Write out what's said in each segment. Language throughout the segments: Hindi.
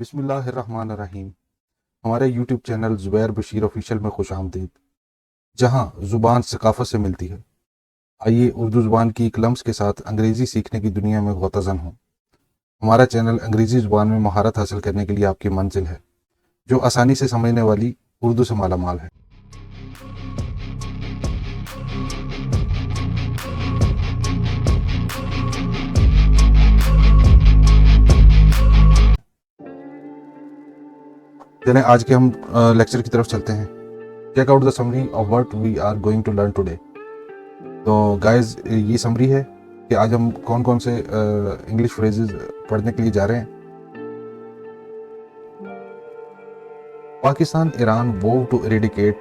बिस्मिल्लाहिर्रहमानिर्रहीम। हमारे YouTube channel Zubair Bashir official में खुश आमदीद, जहाँ ज़ुबान सकाफ़त से मिलती है। आइए उर्दू ज़ुबान की एक लम्स के साथ अंग्रेज़ी सीखने की दुनिया में ग़ौताज़न हों। हमारा चैनल अंग्रेज़ी ज़ुबान में महारत हासिल करने के लिए आपकी मंजिल है, जो आसानी से समझने वाली उर्दू से मालामाल है। चलें आज के हम लेक्चर की तरफ चलते हैं। Check out the summary of what we are going to learn today. तो गाइस, ये समरी है कि आज हम कौन कौन से इंग्लिश फ्रेजेस पढ़ने के लिए जा रहे हैं। Pakistan Iran vow to eradicate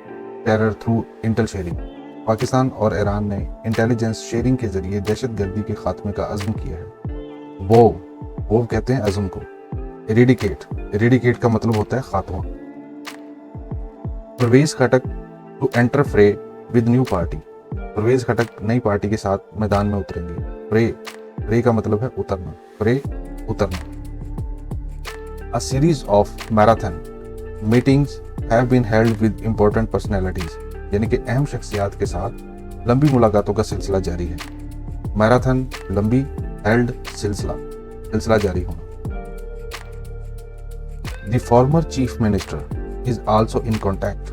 terror through intel sharing. Pakistan और ईरान ने इंटेलिजेंस शेयरिंग के जरिए दहशतगर्दी के खात्मे का अज़्म किया है। वोव कहते हैं अज़्म को। इरेडिकेट का मतलब होता है खात्मा। परवेज खटक टू एंटर फ्रे विद न्यू पार्टी। परवेज खटक नई पार्टी के साथ मैदान में उतरेंगे। प्रे का मतलब है उतरना। उतरना। A series of marathon meetings have been held with important personalities, यानी कि अहम शख्सियात के साथ लंबी मुलाकातों का सिलसिला जारी है। मैराथन लंबी, हेल्ड सिलसिला जारी होना। The former chief minister is also in contact.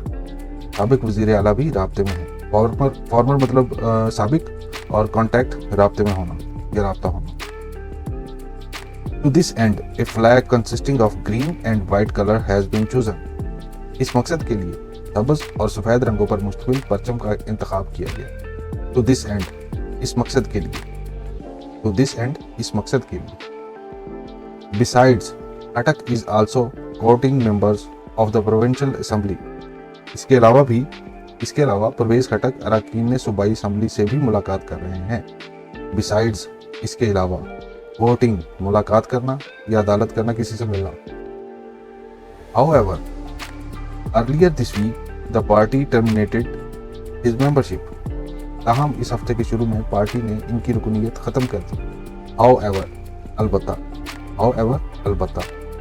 साबिक वजीर आला भी राब्ते में है। फॉर्मर मतलब साबिक, और कॉन्टैक्ट राब्ते में होना या राब्ता होना। To this end, a flag consisting of green and white color has been chosen. इस मकसद के लिए सब्ज़ और सफ़ेद रंगों पर मुश्तमिल परचम का इंतखाब किया गया। To this end, इस मकसद के लिए। To this end, इस मकसद के लिए। Besides, Khattak is also courting members of the provincial assembly. इसके अलावा परवेज खटक अरकान सूबाई असम्बली से भी मुलाकात कर रहे हैं। Besides, इसके अलावा। वोटिंग मुलाकात करना या अदालत करना, किसी से मिलना। However, earlier this week the party terminated his membership. ताहम इस हफ्ते के शुरू में पार्टी ने इनकी रुकनीत ख़त्म कर दी। However, अलबत्ता।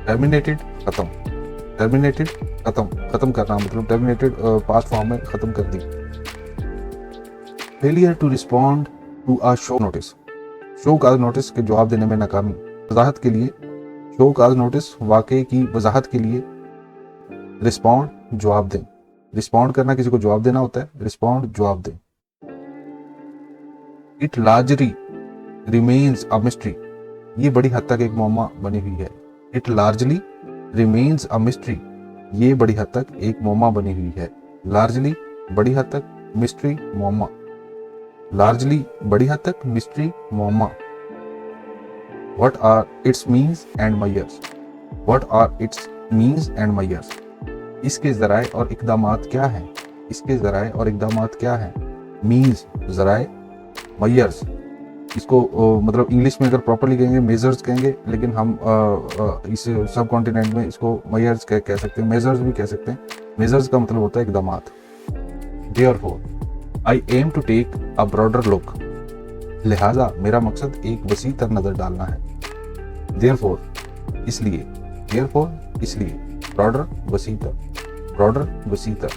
Terminated ख़त्म करना मतलब terminated पास्ट फॉर्म में ख़त्म कर दी। Failure to respond to a show notice. Show cause notice के जवाब देने में नाकामी। वजाहत के लिए शो काज नोटिस वाक़े की वजाहत के लिए रिस्पॉन्ड जवाब दें। रिस्पॉन्ड करना किसी को जवाब देना होता है। रिस्पॉन्ड जवाब दें। It largely remains a mystery. ये बड़ी हद तक एक मुअम्मा बनी हुई है। It largely remains a mystery. ये बड़ी हद तक एक मुअम्मा बनी हुई है। लार्जली बड़ी हद तक, मिस्ट्री मुअम्मा। लार्जली बड़ी हद तक, mystery मुअम्मा। What are its means and measures? What are its means and measures? इसके ज़राए और इक़दामात क्या हैं? इसके ज़राए और इक़दामात क्या हैं? Means ज़राए, measures इसको मतलब इंग्लिश में अगर प्रॉपरली कहेंगे मेजर्स कहेंगे, लेकिन हम इस सब कॉन्टिनेंट में इसको मेजर्स कह सकते हैं, मेजर्स भी कह सकते हैं। मेजर्स का मतलब होता है इक़दामात। Therefore, I aim to take a broader look. लिहाजा मेरा मकसद एक वसी तर नज़र डालना है। Therefore, इसलिए। broader वसी तर।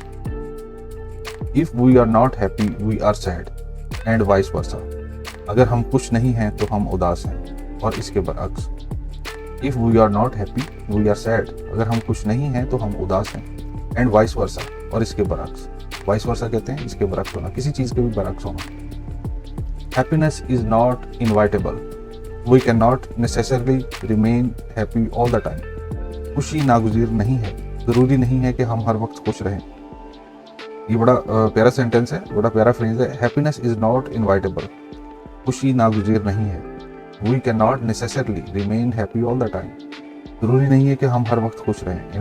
If we are not happy, we are sad, and vice versa. अगर हम खुश नहीं हैं तो हम उदास हैं, और इसके बरअक्स। If we are not happy, we are sad. अगर हम खुश नहीं हैं तो हम उदास हैं, and vice versa, और इसके बरअक्स। वाइस वर्सा कहते हैं इसके बरक्स होना, किसी चीज़ के भी बरक्स होना। Happiness is not inevitable. We can not necessarily remain happy all the time. खुशी नागुज़ीर नहीं है, ज़रूरी नहीं है कि हम हर वक्त खुश रहें। ये बड़ा प्यारा सेंटेंस है, बड़ा प्यारा फ्रेज है। Happiness is not inevitable. खुशी नागुज़ीर नहीं है। We can not necessarily remain happy all the time. ज़रूरी नहीं है कि हम हर वक्त खुश रहें।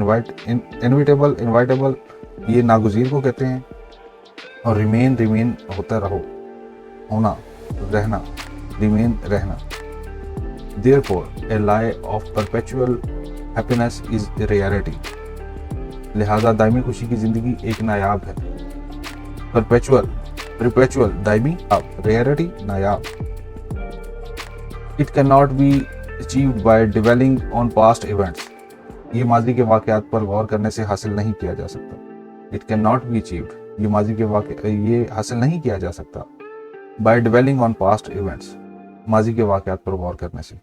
इनवाइटेबल ये नागुज़ीर को कहते हैं, और रिमेन होता रहो, होना, रहना, रिमेन रहना। Therefore, a lie of perpetual happiness is a rarity. लिहाजा दायमी खुशी की जिंदगी एक नायाब है। perpetual Daimi, rarity Nayab. It cannot be achieved by dwelling on past events. ये माजी के वाक़यात पर गौर करने से हासिल नहीं किया जा सकता। It can not be achieved, ये माजी के ये हासिल नहीं किया जा सकता by dwelling on past events, माजी के वाक़यात पर गौर करने से।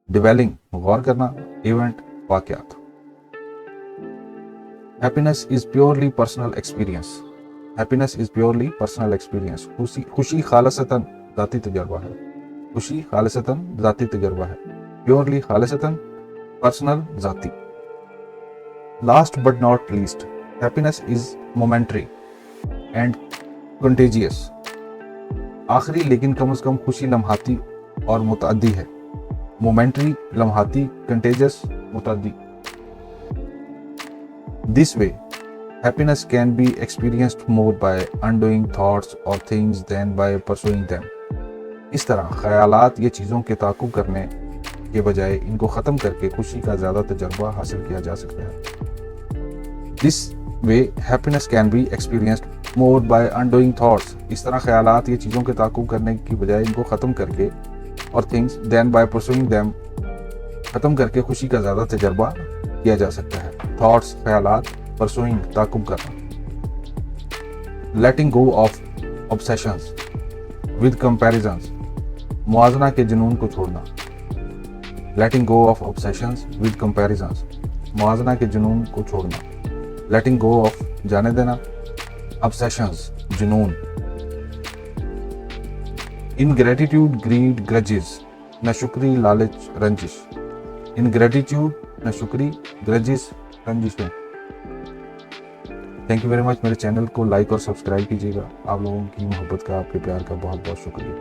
डिवेलिंग गौर करना, इवेंट वाक़यात। Happiness is purely personal experience, happiness is purely personal experience. खुशी खालिसतन ज़ाती तजर्बा है, खुशी खालिसतन ज़ाती तजर्बा है, प्योरली खालिसतन पर्सनल ज़ाती। Last but not least, happiness is momentary and contagious. आखिरी लेकिन कम से कम खुशी लम्हाती और मुतअद्दी है। मोमेंटरी लम्हाती, कंटेजियस मुतअद्दी। This way happiness can be experienced more by undoing thoughts or things than by pursuing them. इस तरह ख्यालात ये चीज़ों के ताक़ुब करने के बजाय इनको ख़त्म करके खुशी का ज़्यादा तजर्बा हासिल किया जा सकता है। This way happiness can be experienced more by undoing thoughts. इस तरह ख्यालात ये चीज़ों के ताक़ुब करने की बजाय इनको ख़त्म करके और things than by pursuing them, ख़त्म करके खुशी का ज़्यादा तजर्बा किया जा सकता है। Thoughts ख्यालात, pursuing ताक़ुब करना। Letting go of obsessions with comparisons, मुआजना के जुनून को छोड़ना। Letting go of obsessions with comparisons, मुआजना के जुनून को छोड़ना। Letting go of जाने देना, obsessions जुनून। Ingratitude, greed, grudges, नाशुक्री, लालच, रंजिश। Ingratitude नाशुक्री, grudges, रंजिशें। Thank you very much. मेरे चैनल को लाइक और सब्सक्राइब कीजिएगा। आप लोगों की मोहब्बत का, आपके प्यार का बहुत बहुत शुक्रिया।